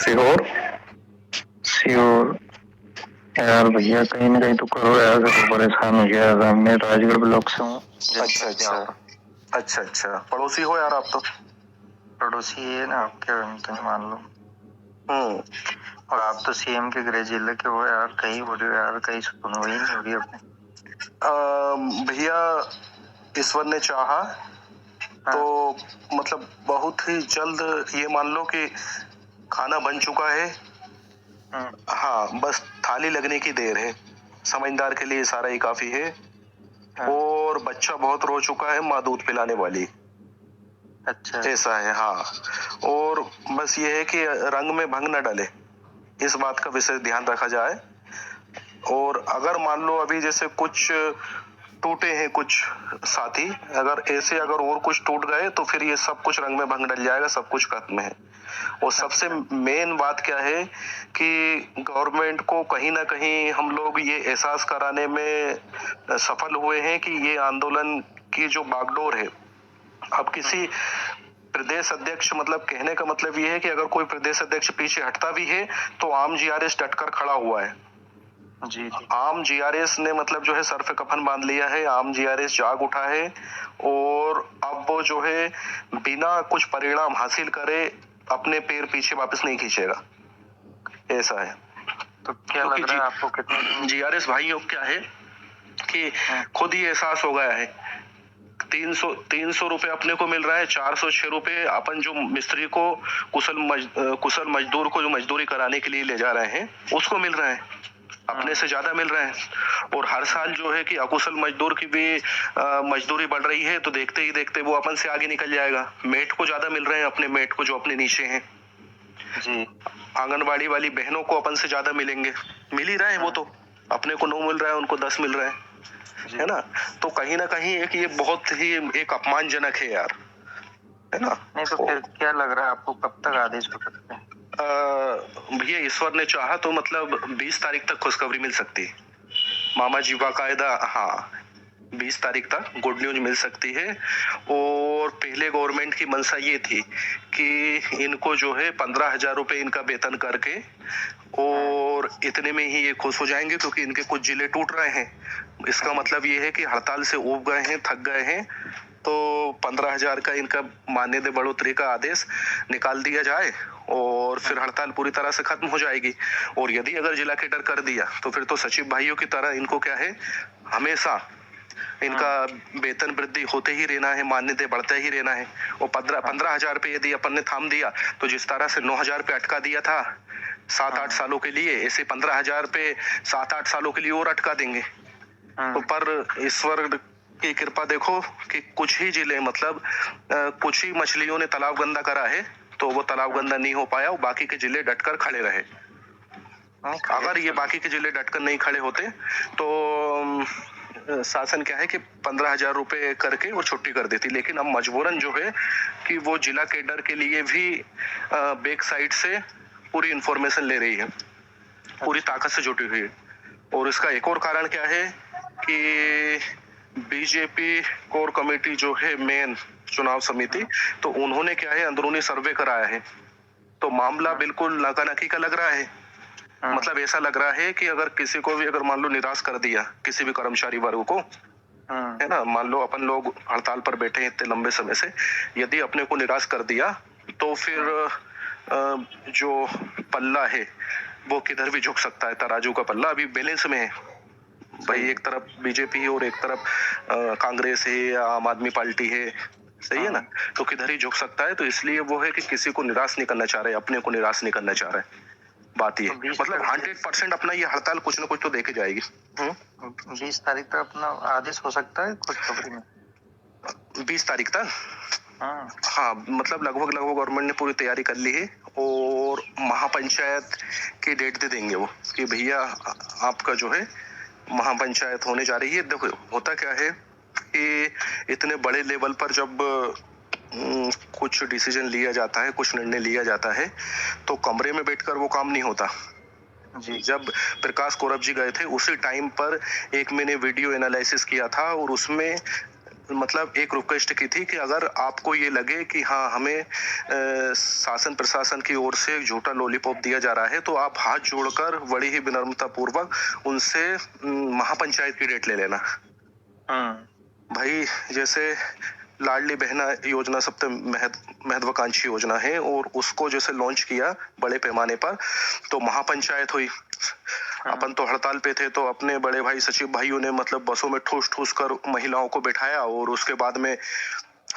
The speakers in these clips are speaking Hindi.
सीहोर। सीहोर यार भैया कहीं ना कहीं तो करो यार, देखो परेशान हो गया यार। मैं राजगढ़ ब्लॉक से हूँ। अच्छा अच्छा अच्छा अच्छा पड़ोसी हो यार आप तो। पड़ोसी है ना, आप क्या मान लो। और आप तो सीएम के गृह जिले के हो यार, कहीं हो रहे हो यार, कहीं सुनवाई नहीं हो रही अपने। भैया ईश्वर ने चाहा तो मतलब बहुत ही जल्द ये मान लो कि खाना बन चुका है। हाँ, बस थाली लगने की देर है। समझदार के लिए सारा ही काफी है। और बच्चा बहुत रो चुका है, माँ दूध पिलाने वाली। अच्छा, ऐसा है। हाँ, और बस ये है कि रंग में भंग न डले, इस बात का विशेष ध्यान रखा जाए। और अगर मान लो अभी जैसे कुछ टूटे हैं कुछ साथी, अगर ऐसे अगर और कुछ टूट गए तो फिर ये सब कुछ रंग में भंग डल जाएगा, सब कुछ खत्म है। और सबसे मेन बात क्या है कि गवर्नमेंट को कहीं ना कहीं हम लोग ये एहसास कराने में सफल हुए हैं कि ये आंदोलन की जो बागडोर है, अब किसी प्रदेश अध्यक्ष, मतलब कहने का मतलब ये है कि अगर कोई प्रदेश अध्यक्ष पीछे हटता भी है तो आम जीआरएस डटकर खड़ा हुआ है। जी। आम जीआरएस ने मतलब जो है सर पे कफन बांध लिया है, आम जीआरएस जाग उठा है और अब वो जो है बिना कुछ परिणाम हासिल करे अपने पैर पीछे वापस नहीं खींचेगा। ऐसा है। तो क्या लग रहा है आपको कितने जीआरएस भाइयों क्या है कि खुद ही एहसास हो गया है। 300 रुपए अपने को मिल रहा है, 406 रुपए अपन जो मिस्त्री को कुशल मजदूर को जो मजदूरी कराने के लिए ले जा रहे हैं उसको मिल रहा है, अपने से ज्यादा मिल रहा है। और हर साल जो है कि अकुशल मजदूर की भी मजदूरी बढ़ रही है, तो देखते ही देखते वो अपन से आगे निकल जाएगा। मेट को ज्यादा मिल रहे हैं, अपने मेट को जो अपने नीचे हैं जी। आंगनबाड़ी वाली बहनों को अपन से ज्यादा मिलेंगे, मिल ही रहा है। वो तो अपने को 9 मिल रहा है, उनको 10 मिल रहा है ना। तो कहीं ना कहीं एक ये बहुत ही एक अपमानजनक है यार, है ना। नहीं तो फिर क्या लग रहा है आपको, कब तक आदेश हो सकते हैं? भैया ईश्वर ने चाहा तो मतलब 20 तारीख तक खुशखबरी मिल सकती है। मामा जी बाकायदा, हाँ 20 तारीख तक गुड न्यूज मिल सकती है। और पहले गवर्नमेंट की मंशा ये थी कि इनको जो है 15,000 रुपए इनका वेतन करके और इतने में ही ये खुश हो जाएंगे, क्योंकि इनके कुछ जिले टूट रहे हैं। इसका मतलब ये है कि हड़ताल से ऊब गए हैं, थक गए हैं, तो 15,000 का इनका मानदेय बढ़ोतरी का आदेश निकाल दिया जाए और फिर हड़ताल पूरी तरह से खत्म हो जाएगी। और यदि अगर जिला केडर कर दिया तो फिर तो सचिव भाइयों की तरह इनको क्या है, हमेशा इनका वेतन वृद्धि होते ही रहना है, मान्यता बढ़ता ही रहना है। और 15,000 पे यदि अपन ने थाम दिया तो जिस तरह से 9,000 पे अटका दिया था 7-8 सालों के लिए, ऐसे 15,000 पे 7-8 सालों के लिए और अटका देंगे। तो पर ईश्वर की कृपा देखो कि कुछ ही जिले, मतलब कुछ ही मछलियों ने तालाब गंदा करा है, तो वो तालाब गंदा नहीं हो पाया, वो बाकी के जिले डटकर खड़े रहे। अगर ये बाकी के जिले डटकर नहीं खड़े होते तो शासन क्या है कि 15,000 रुपए करके वो छुट्टी कर देती। लेकिन अब मजबूरन जो है कि वो जिला केडर के लिए भी बैक साइड से पूरी इंफॉर्मेशन ले रही है, पूरी ताकत से जुटी हुई है। और इसका एक और कारण क्या है कि बीजेपी कोर कमेटी जो है मेन चुनाव समिति, तो उन्होंने क्या है अंदरूनी सर्वे कराया है, तो मामला बिल्कुल नाकानाकी का लग रहा है। मतलब ऐसा लग रहा है कि अगर किसी को भी अगर मान लो निराश कर दिया, किसी भी कर्मचारी वर्ग को, है ना, मान लो अपन लोग हड़ताल पर बैठे हैं इतने लंबे समय से, यदि अपने को निराश कर दिया तो फिर जो पल्ला है वो किधर भी झुक सकता है। तराजू का पल्ला अभी बैलेंस में है भाई, एक तरफ बीजेपी है और एक तरफ कांग्रेस है या आम आदमी पार्टी है, सही है ना, तो किधर ही झुक सकता है। तो इसलिए वो है कि किसी को निराश नहीं करना चाह रहे, अपने को निराश नहीं करना चाह रहे। बात ये मतलब 100% अपना ये हड़ताल कुछ ना कुछ तो देके जाएगी। 20 तारीख तक अपना आदेश हो सकता है खुशखबरी में? 20 तारीख तक हाँ, मतलब लगभग गवर्नमेंट ने पूरी तैयारी कर ली है और महापंचायत की डेट दे देंगे वो कि भैया आपका जो है महापंचायत होने जा रही है। देखो होता क्या है कि इतने बड़े लेवल पर जब कुछ डिसीजन लिया जाता है, कुछ निर्णय लिया जाता है, तो कमरे में बैठकर वो काम नहीं होता जी। जब प्रकाश कोरब जी गए थे उसी टाइम पर एक मैंने वीडियो एनालिसिस किया था और उसमें मतलब एक रिक्वेस्ट की थी कि अगर आपको ये लगे कि हाँ हमें शासन प्रशासन की ओर से झूठा लॉलीपॉप दिया जा रहा है, तो आप हाथ जोड़कर बड़ी ही विनम्रता पूर्वक उनसे महापंचायत की डेट ले लेना। भाई जैसे लाडली बहना योजना सबसे महत्वाकांक्षी योजना है और उसको जैसे लॉन्च किया बड़े पैमाने पर, तो महापंचायत हुई। अपन तो हड़ताल पे थे, तो अपने बड़े भाई सचिव भाइयों ने मतलब बसों में ठूस ठूस कर महिलाओं को बैठाया और उसके बाद में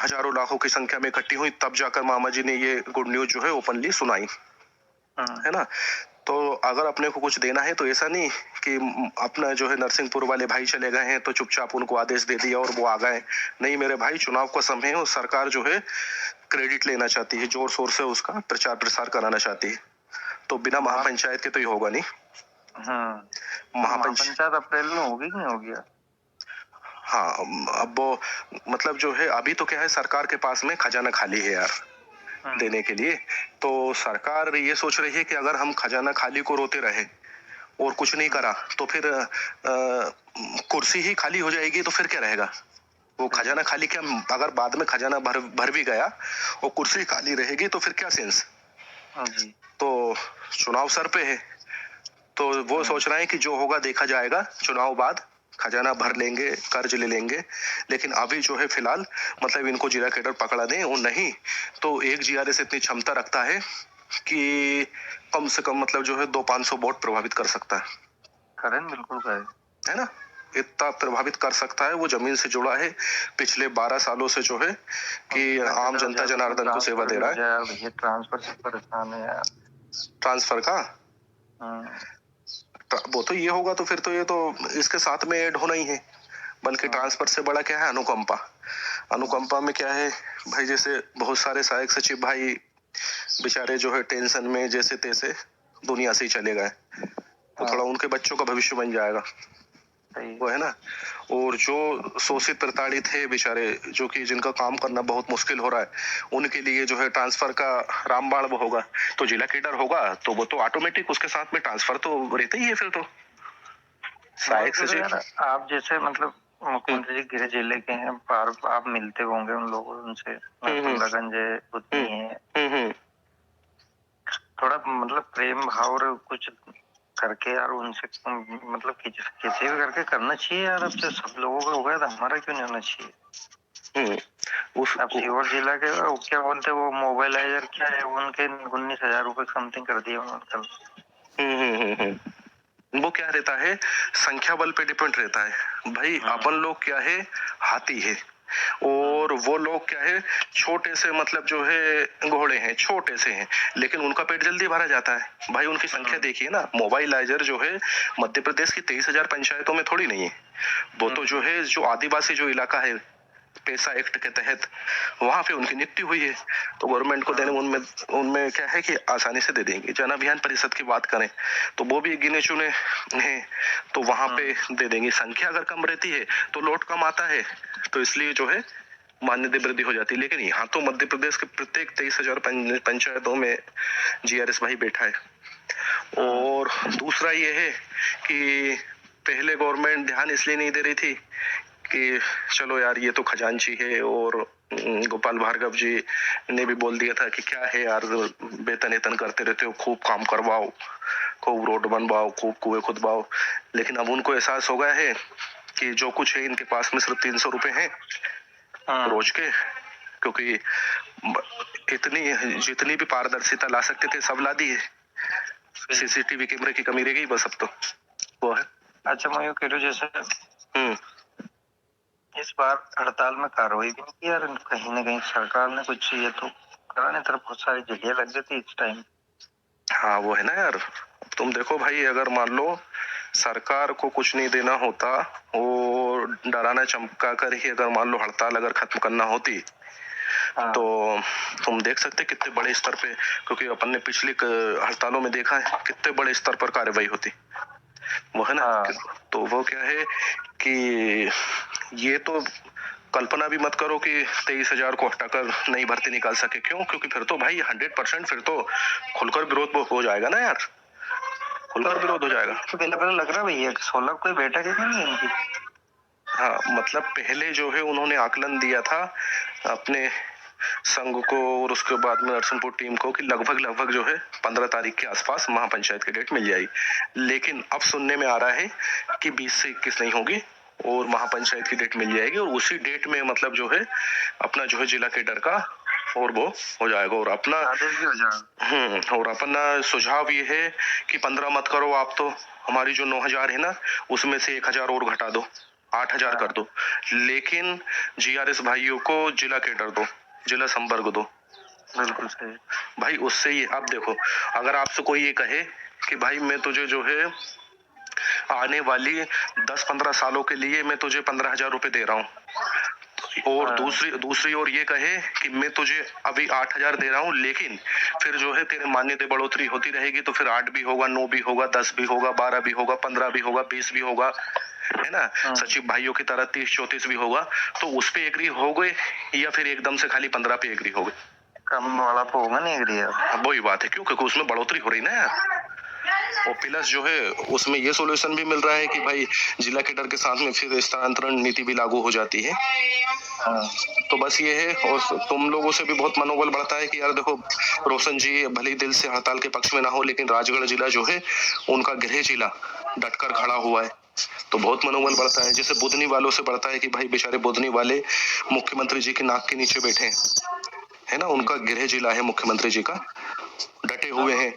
हजारों लाखों की संख्या में इकट्ठी हुई, तब जाकर मामा जी ने ये गुड न्यूज जो है ओपनली सुनाई, है ना। तो अगर अपने को कुछ देना है तो ऐसा नहीं कि अपना जो है नरसिंहपुर वाले भाई चले गए हैं तो चुपचाप उनको आदेश दे दिया और वो आ गए। नहीं मेरे भाई, चुनाव का समय है और सरकार जो है क्रेडिट लेना चाहती है, जोर शोर से उसका प्रचार प्रसार कराना चाहती है, तो बिना महापंचायत के तो ये होगा नहीं। महापंचायत अप्रैल में होगी कि नहीं होगी? हाँ, अब वो मतलब जो है अभी तो क्या है, सरकार के पास में खजाना खाली है यार देने के लिए। तो सरकार ये सोच रही है कि अगर हम खजाना खाली को रोते रहे और कुछ नहीं करा तो फिर कुर्सी ही खाली हो जाएगी, तो फिर क्या रहेगा? वो खजाना खाली क्या, अगर बाद में खजाना भर भी गया और कुर्सी खाली रहेगी तो फिर क्या सेंस? तो चुनाव सर पे है, तो वो सोच रहे हैं कि जो होगा देखा जाएगा, चुनाव बाद खजाना भर लेंगे, कर्ज ले लेंगे। लेकिन अभी जो है फिलहाल मतलब इनको जीरा कैडर पकड़ा दें और नहीं तो एक जीआरएस इतनी क्षमता रखता है कि कम से कम मतलब जो है 200-500 वोट प्रभावित कर सकता है। करें बिल्कुल करें, है ना, इतना प्रभावित कर सकता है। वो जमीन से जुड़ा है, पिछले 12 सालों से जो है कि आम जनता जनार्दन को सेवा दे रहा है। ये ट्रांसफर से परेशान है यार। ट्रांसफर का वो तो ये होगा तो फिर तो ये तो इसके साथ में ऐड होना ही है। बल्कि ट्रांसफर से बड़ा क्या है, अनुकंपा। अनुकंपा में क्या है भाई, जैसे बहुत सारे सहायक सचिव भाई बेचारे जो है टेंशन में जैसे तैसे दुनिया से ही चले गए, तो थोड़ा उनके बच्चों का भविष्य बन जाएगा, वो है ना। और जो शोषित प्रताड़ित है बेचारे, जो कि जिनका काम करना बहुत मुश्किल हो रहा है, उनके लिए जो है ट्रांसफर का रामबाण वो होगा। तो जिला कैडर होगा तो वो तो ऑटोमेटिक उसके साथ में ट्रांसफर तो रहता ही है। फिर तो सहायक सचिव आप जैसे मतलब मुख्यमंत्री जी गृह जिले के हैं, आप मिलते होंगे उन लोगों उनसे, लगन जय उतनी है, थोड़ा मतलब प्रेम भाव और कुछ करके यार उनसे मतलब किसी भी करके करना चाहिए यार। अब तो सब लोगों का हो गया, तो हमारा क्यों नहीं होना चाहिए? अब सीहोर जिला के क्या बोलते वो मोबाइलाइजर क्या है, उनके 19,000 रुपए समथिंग कर दिए उन्होंने। वो क्या रहता है, संख्या बल पे डिपेंड रहता है भाई। अपन लोग क्या है, हाथी है, और वो लोग क्या है, छोटे से मतलब जो है घोड़े हैं, छोटे से हैं, लेकिन उनका पेट जल्दी भरा जाता है भाई। उनकी संख्या देखिए ना, मोबाइलाइजर जो है मध्य प्रदेश की 23,000 पंचायतों में थोड़ी नहीं है। वो तो जो है जो आदिवासी जो इलाका है पैसा एक्ट के तहत, वहां पे उनकी नियुक्ति हुई है, तो गवर्नमेंट को देने उनमें क्या है कि आसानी से दे देंगे। जन अभियान परिषद की बात करें तो वो भी गिने चुने हैं, तो वहां पे दे देंगे। संख्या अगर कम रहती है तो लोट कम आता है, तो इसलिए जो है मान्यता वृद्धि हो जाती है। लेकिन यहाँ तो मध्य प्रदेश के प्रत्येक 23,000 पंचायतों में जीआरएस भाई बैठा है। और दूसरा ये है कि पहले गवर्नमेंट ध्यान इसलिए नहीं दे रही थी कि चलो यार ये तो खजांची है, और गोपाल भार्गव जी ने भी बोल दिया था कि क्या है यार, वेतन वेतन करते रहते हो, खूब काम करवाओ, खूब रोड बनवाओ, खूब कुएं खुदवाओ। लेकिन अब उनको एहसास हो गया है कि जो कुछ है इनके पास में सिर्फ 300 रुपए हैं रोज के, क्योंकि इतनी जितनी भी पारदर्शिता ला सकते थे सब ला दी है। सीसीटीवी कैमरे की कमी रह गई बस अब तो वो है। अच्छा मैं कह रहा जैसे इस बार हड़ताल में कार्रवाई भी नहीं की यार, कहीं ना कहीं सरकार ने कुछ ये तो कराने तरफ बहुत सारी जगह लग गई थी इस टाइम। हाँ वो है ना यार, तुम देखो भाई, अगर मान लो सरकार को कुछ नहीं देना होता और डराना चमका कर ही अगर मान लो हड़ताल अगर खत्म करना होती, तो तुम देख सकते कितने बड़े स्तर पे, क्योंकि अपन ने पिछली हड़तालों में देखा है कितने बड़े स्तर पर कार्रवाई होती, वो है ना। तो वो क्या है कि ये तो कल्पना भी मत करो कि 23,000 को हटाकर नई भर्ती निकाल सके। क्यों? क्योंकि फिर तो भाई 100% फिर तो खुलकर विरोध हो जाएगा ना यार, खुलकर विरोध हो जाएगा। तो पहले लग रहा भैया 16 कोई बैठक है नहीं इनकी। हाँ मतलब पहले जो है उन्होंने आकलन दिया था अपने संघ को और उसके बाद में नरसिंहपुर टीम को कि लगभग जो है 15 तारीख के आसपास महापंचायत की डेट मिल जाएगी। लेकिन अब सुनने में आ रहा है कि 20 से 21 नहीं होगी और महापंचायत की डेट मिल जाएगी, और उसी डेट में मतलब जो है अपना जो है जिला केडर का और वो हो जाएगा। और अपना आदेश भी हो जाएगा। और अपना सुझाव ये है कि 15 मत करो आप, तो हमारी जो 9,000 है ना उसमें से 1,000 और घटा दो, 8,000 कर दो, लेकिन जीआरएस भाइयों को जिला केडर दो, जिला संपर्क दो। बिल्कुल सही भाई उससे ये आप देखो, अगर आपसे कोई ये कहे कि भाई मैं तुझे जो है आने वाली 10-15 सालों के लिए मैं तुझे 15,000 रुपए दे रहा हूँ, और दूसरी ओर ये कहे कि मैं तुझे अभी 8,000 दे रहा हूँ, लेकिन फिर जो है तेरे मान्यता बढ़ोतरी होती रहेगी, तो फिर 8 भी होगा, 9 भी होगा, 10 भी होगा, 12 भी होगा, 15 भी होगा, 20 भी होगा, है ना, सचिव भाइयों की तरह 30-34 भी होगा, तो उस पे एग्री हो गए या फिर एकदम से खाली 15 पे एग्री हो गए? कम वाला तो होगा नहीं एग्री। वही बात है, क्यों? क्योंकि उसमें बढ़ोतरी हो रही ना यार। और प्लस जो है उसमें ये सॉल्यूशन भी मिल रहा है कि भाई जिला केडर के साथ में फिर स्थानांतरण नीति भी लागू हो जाती है। तो बस ये है, और तुम लोगों से भी बहुत मनोबल बढ़ता है कि यार देखो रोशन जी भले दिल से हड़ताल के पक्ष में ना हो, लेकिन राजगढ़ जिला जो है उनका गृह जिला डटकर खड़ा हुआ है, तो बहुत मनोबल बढ़ता है। जैसे बुधनी वालों से बढ़ता है कि भाई बेचारे बुधनी वाले मुख्यमंत्री जी की नाक के नीचे बैठे हैं, है ना, उनका गृह जिला है मुख्यमंत्री जी का, डटे हुए हैं।